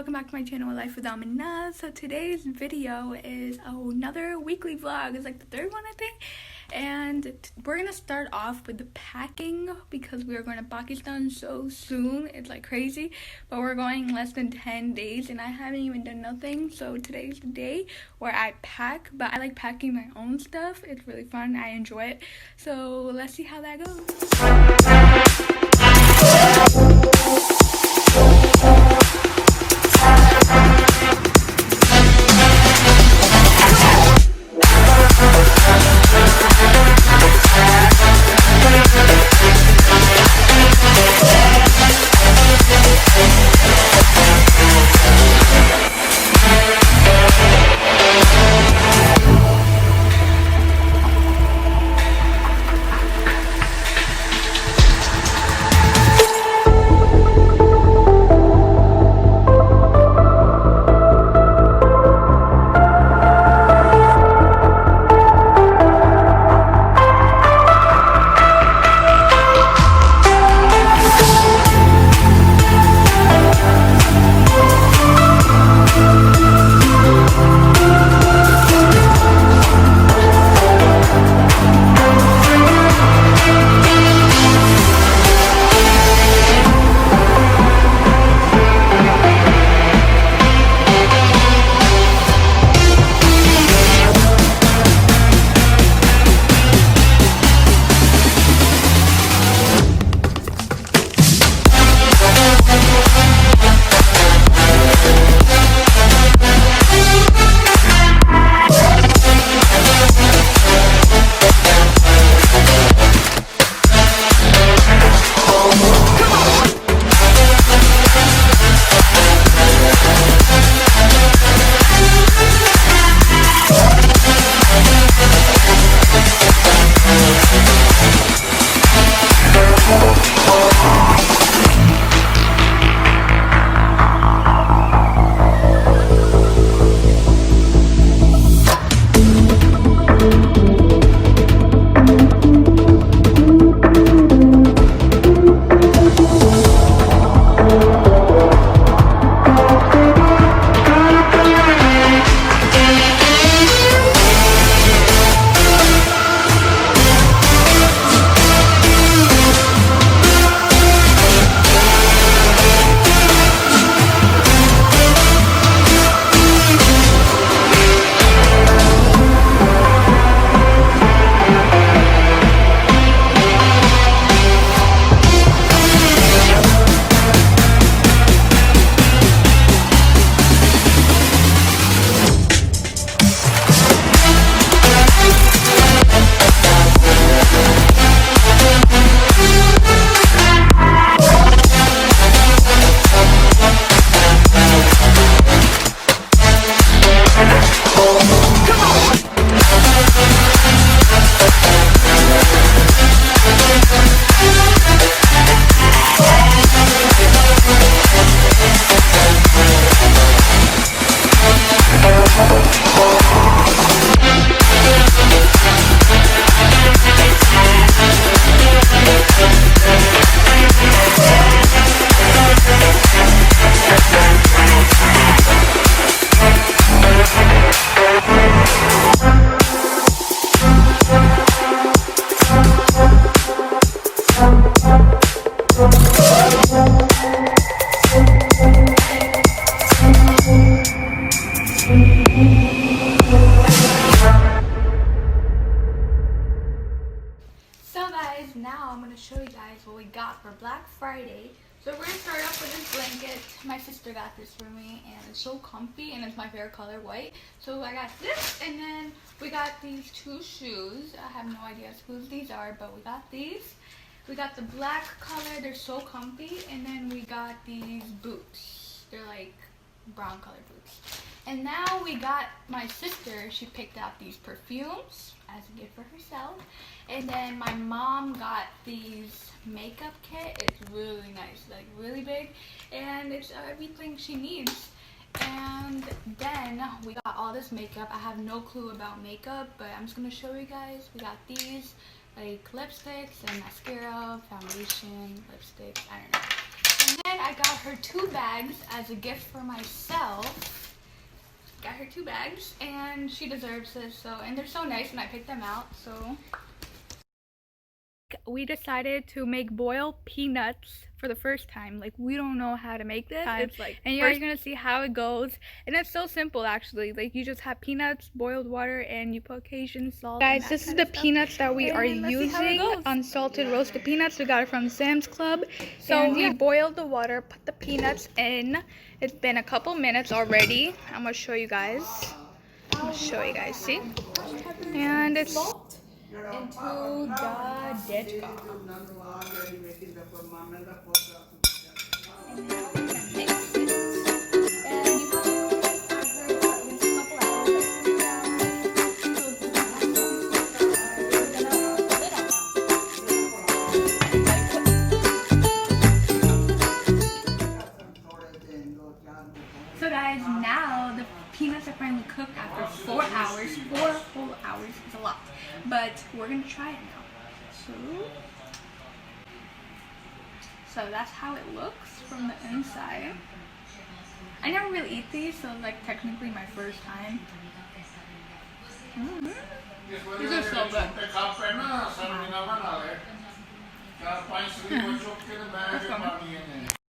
welcome back to my channel, Life with Amina. So today's video is another weekly vlog. It's like the third one, I think. And we're gonna start off with the packing because we are going to Pakistan so soon. It's like crazy, but we're going in less than 10 days and I haven't even done nothing. So today's the day where I pack, but I like packing my own stuff. It's really fun. I enjoy it. So let's see how that goes. Now I'm going to show you guys what we got for Black Friday. So we're going to start off with this blanket. My sister got this for me and it's so comfy and it's my favorite color, white. So I got this, and then we got these two shoes. I have no idea whose these are, but we got these. We got the black color, they're so comfy, and then we got these boots. They're like brown colored boots. And now we got my sister, she picked out these perfumes as a gift for herself. And then my mom got these makeup kit. It's really nice, like really big, and it's everything she needs. And then we got all this makeup. I have no clue about makeup, but I'm just gonna show you guys. We got these like lipsticks and mascara, foundation, lipsticks, I don't know. And then I got her 2 bags as a gift for myself. Got her 2 bags, and she deserves this. So, and they're so nice, and I picked them out. So we decided to make boiled peanuts for the first time. Like, we don't know how to make this. It's like, and you're gonna see how it goes. And it's so simple, actually. Like, you just have peanuts, boiled water, and you put Cajun salt. Guys, this is the peanuts that we are using. Unsalted roasted peanuts. We got it from Sam's Club. So we boiled the water, put the peanuts in. It's been a couple minutes already. I'm gonna show you guys. See? And it's into the dish. So guys, now the peanuts are finally cooked after 4 hours. 4 whole hours is a lot, but we're gonna try it now. So that's how it looks from the inside. I never really eat these, so like technically my first time. These are so good.